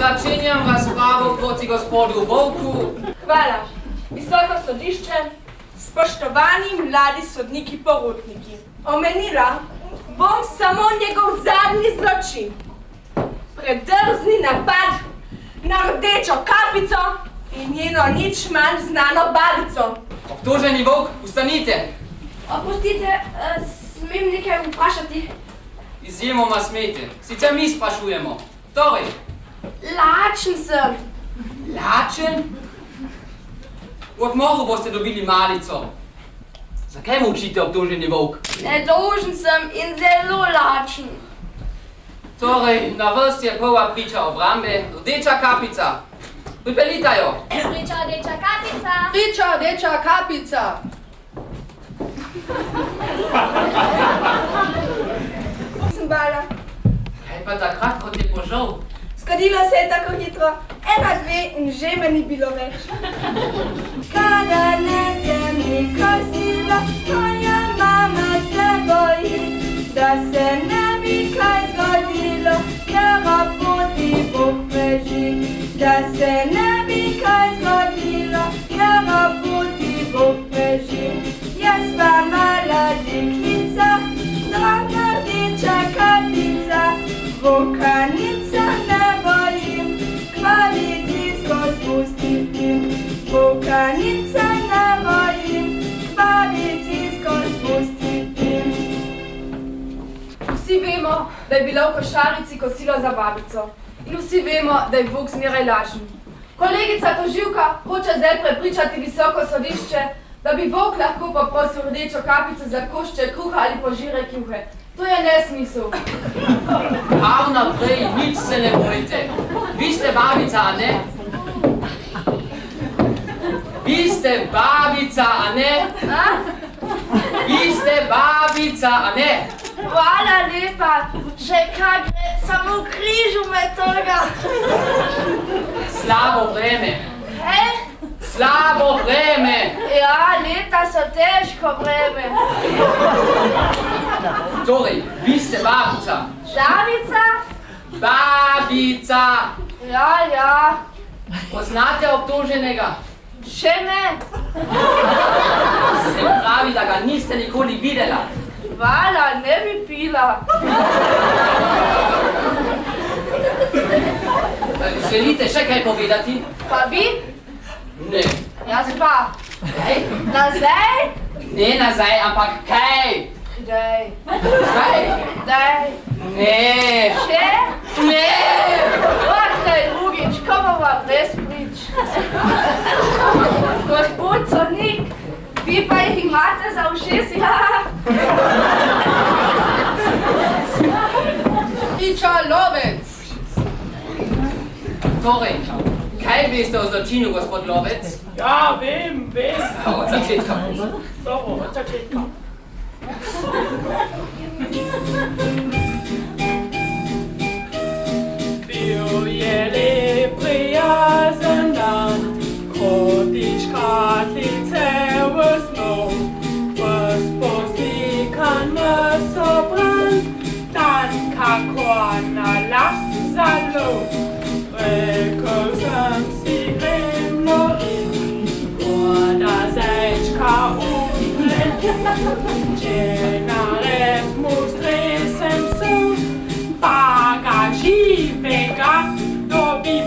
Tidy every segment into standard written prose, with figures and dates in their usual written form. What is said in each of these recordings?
Začenjam razpravo proti gospodu Volku. Hvala. Visoko sodišče, spoštovani mladi sodniki porotniki. Omenila bom samo njegov zadnji zločin. Predrzni napad na rdečo kapico in njeno nič manj znano babico. Obtoženi Volk, ustanite. Oprostite, smem nekaj vprašati? Izjemoma smete, sicer mi sprašujemo. Torej, Lačen sem. lačen? V odmoru boste dobili malico. Zakaj molčite, obtoženi Volk? Nedolžen sem in zelo lačen. Torej, na vrsti je prva priča obrambe, rdeča kapica. Pripeljite jo. Priča rdeča kapica. Priča rdeča kapica. Sem bala. Kaj pa takrat, kot je požal? Zgodilo se je tako hitro. 1, 2 in že me ni bilo več. Kada nese mi kosilo, moja mama se boji, da se ne bi kaj zgodilo, ker poti Bog beži. Da se ne bi kaj zgodilo, ker poti Bog beži. Jaz pa mala deklica, draga rdeča kapica, vokanica ne bojim, kvalicijsko spustim. Vokanica ne bojim, kvalicijsko spustim. Vsi vemo, da je bila v košarici kosilo za babico. In vsi vemo, da je Vuk zmeraj lažen. Kolegica tožilka hoče zdaj prepričati visoko sodišče, da bi Vuk lahko poprosil rdečo kapico za košček kruha ali požirek juhe. To je nesmisel. Kar naprej, nič se ne bojte. Vi ste babica, a ne? Vi ste babica, a ne? Vi ste babica, a ne? Hvala lepa, že kaj gre, samo v križu me trga. Slabo vreme. Hej? Slabo vreme. Ja, leta so težko vreme. Torej, vi ste babica. Žavica? Babica. Ja. Poznate obtoženega? Še ne. Se pravi, da ga niste nikoli videla. Hvala, ne bi pila. Želite še kaj povedati? Pa vi? Ne. Jaz pa. Kaj? Nazaj? Ne nazaj, ampak kaj? Daj. Kaj? Daj. Ne. Še? Ne. Odkaj drugič, ko bova brez prič. Gospod sodnik, vi pa jih imate za ušesi. Priča lovec. Torej, kaj veste o zločinu, gospod lovec? Ja, vem. Od začetka. Dobro, od začetka. Bil je lep prijazen dan, hodiš katlice v snov, ves poslikan mesobran, dan kako na las zalov. Rekel sem si gremno in voda zajčka umre. Če nared mu stresem sem, pa ga živega dobim.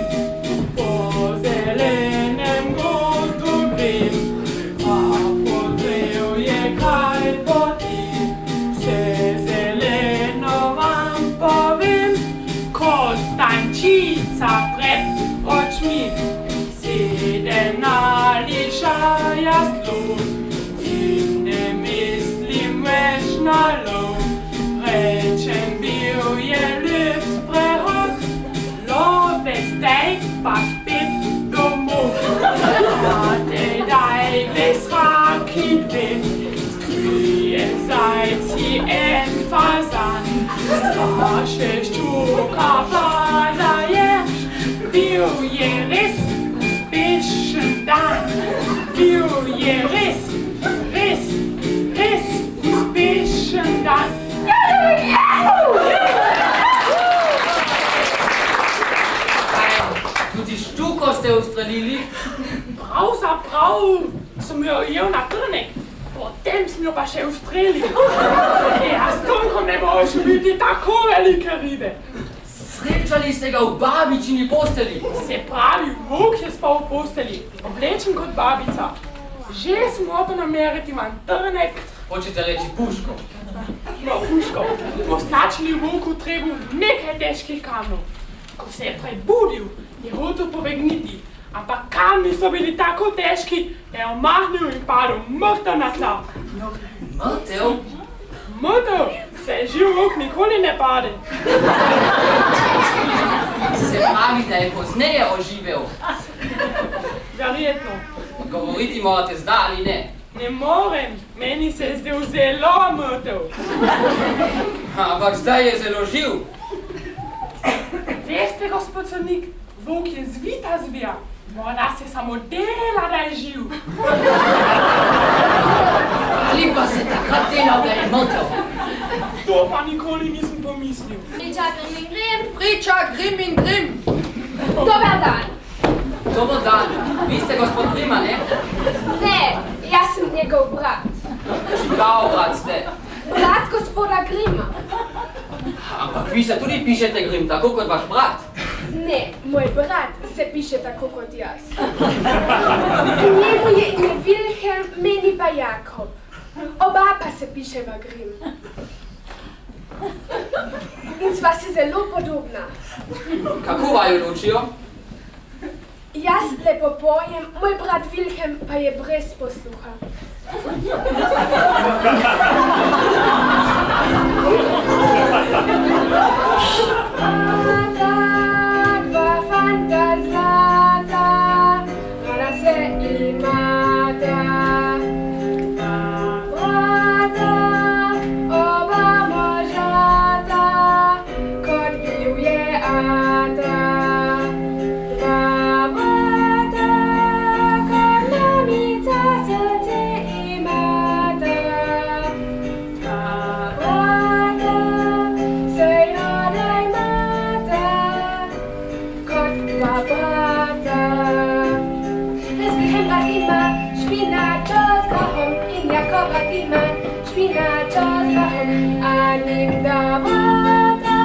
Po zelenem gozdu grem, a pod drevje kaj poti. Vse zeleno vam povem, kot tančica pred očmi. Sedena liša jazdu in ne mislim več na lov. Rečem, bil je lep sprehod, lovec zdaj pa spet domov. A tedaj ves raki dve, trije zajci en fazan, pa še ščuka pada je. Bil je res uspešen dan, bil je res uspešen dan. Tudi ščuko ste ustrelili? Pravzaprav sem jo ujel na trnek, potem sem jo pa še ustrelil. Ja, s Tonkom ne boš biti tako velike ribe. Srečali ste ga v babičini posteli. Se pravi, Vuk je spal v posteli, oblečen kot babica. Že sem hotel nameriti manj trnek. Hočete reči puško? No, puško. Označili Vuku trebu nekaj težkih kamnov. Ko se je prebudil, je hotel pobegniti. Ampak kamni so bili tako težki, da je omahnil in padel mrtev na tla. Mrtev? Mrtev? Se živ Vuk nikoli ne pade. Se pravi, da je pozneje oživel. Verjetno. Odgovoriti morate zdaj ali ne. Ne morem, meni se je zdel zelo mrtev. Ampak zdaj je zelo živ. Veste, gospod sodnik, Vuk je zvita zvija. Morda se samo dela, da je živ. Ali pa se takrat delal, da je mrtev. To pa nikoli nisem pomislil. Priča Grim in Grim. Priča Grim in Grim. Dobar dan. Dobar dan. Vi ste gospod Grima, ne? Ne, jaz sem njegov brat. Čigav brat ste? Brat gospoda Grima. Ampak vi se tudi pišete Grim, tako kot vaš brat. Ne, moj brat se piše tako kot jaz. Njemu je ime Wilhelm, meni pa Jakob. Oba pa se piševa Grim. In sva si zelo podobna. Kako vaju ločijo? Jaz lepo pojem, moj brat Wilhelm pa je brez posluha. Dva fanta zlata, rada se imata. Brata, oba možata, kot bil je ata. Dva brata, kot mamica srce imata. Dva brata, sej rada imata, kot dva brata. Res Wilhelm brat ima špinačo z grahom in Jakob brat ima špinačo z grahom. A nikda brata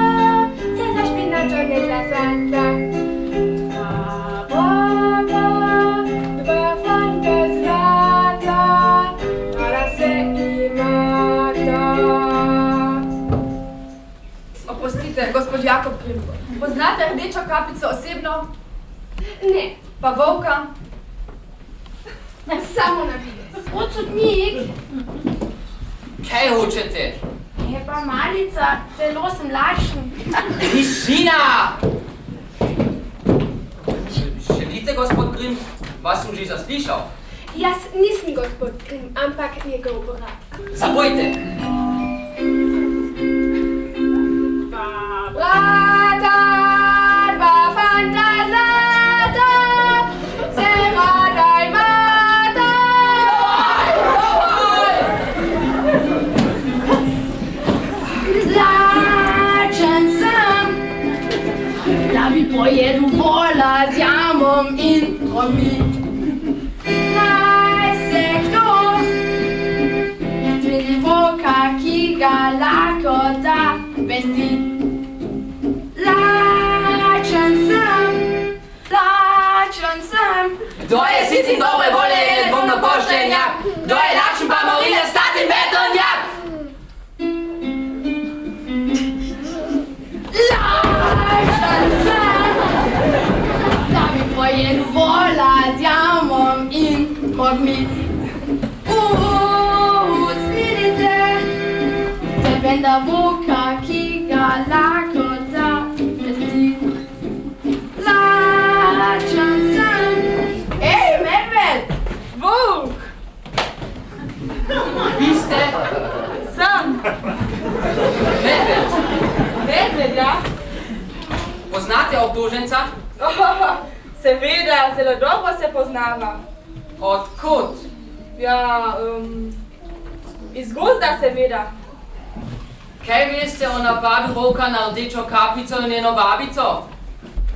se za špinačo ne zasada. Dva brata, dva fanta zlata, rada se imata. Oprostite, gospod Jakob Grim. Poznate rdečo kapico osebno? Ne, Pa volka? samo na videz. Gospod sodnik, Kaj hočete? je pa malica, celo sem lačen. Tišina! Želite, gospod Grim? Vas sem že zaslišal. Jaz nisem gospod Grim, ampak njegov brat. Zapojte! Brata, dva fanta zlata, se rada imata. Lačen sem, da bi pojedel vola z jamom in drobmi. Naj se kdo vidi volka, ki ga lakota pesti. Lačen sem. Kdo je sitin dobre volje in nedvomno poštenjak? Kdo je lačen pa morilec, statin betonjak? Lačen sem, da bi pojedel vola z jamom in drobmi. Vidite, se venda volka, ki ga lakota pesti. Lačen sem. Ej, medved! Volk! Vi ste Sem! medved. Medved, ja? Poznate obtoženca? Seveda, zelo dobro se poznava. Odkud? Ja, iz gozda seveda. Kaj veste o napadu volka na rdečo kapico in njeno babico?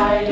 jaj,